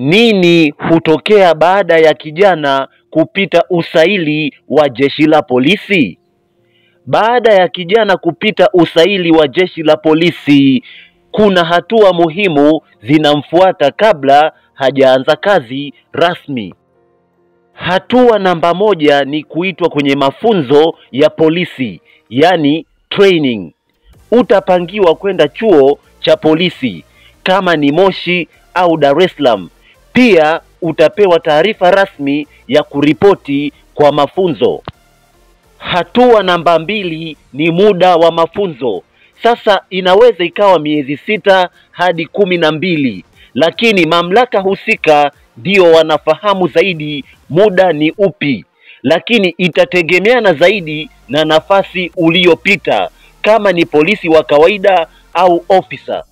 Nini hutokea baada ya kijana kupita usaili wa jeshi la polisi? Baada ya kijana kupita usaili wa jeshi la polisi, kuna hatua muhimu zinamfuata kabla hajaanza kazi rasmi. Hatua namba 1 ni kuitwa kwenye mafunzo ya polisi, yani training. Utapangiwa kwenda chuo cha polisi kama ni Moshi au Dar es Salaam. Pia utapewa taarifa rasmi ya kuripoti kwa mafunzo. Hatua namba 2 ni muda wa mafunzo. Sasa inaweza ikawa miezi 6 hadi 12, lakini mamlaka husika ndio wanafahamu zaidi muda ni upi, lakini itategemeana zaidi na nafasi uliyopita, kama ni polisi wa kawaida au ofisa.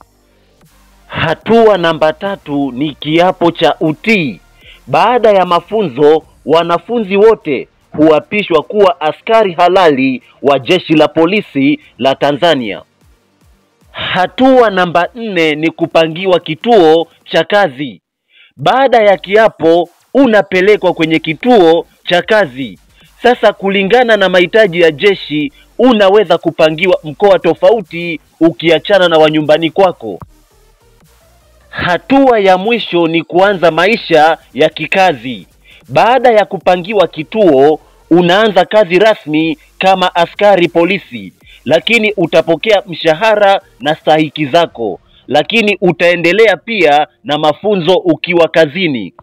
Hatua namba 3 ni kiapo cha utii. Baada ya mafunzo, wanafunzi wote huapishwa kuwa askari halali wa jeshi la polisi la Tanzania. Hatua namba 4 ni kupangiwa kituo cha kazi. Baada ya kiapo, unapelekwa kwenye kituo cha kazi. Sasa kulingana na mahitaji ya jeshi, unaweza kupangiwa mkoa tofauti ukiachana na wa nyumbani kwako. Hatua ya mwisho ni kuanza maisha ya kikazi. Baada ya kupangiwa kituo, unaanza kazi rasmi kama askari polisi, lakini utapokea mshahara na stahiki zako, lakini utaendelea pia na mafunzo ukiwa kazini.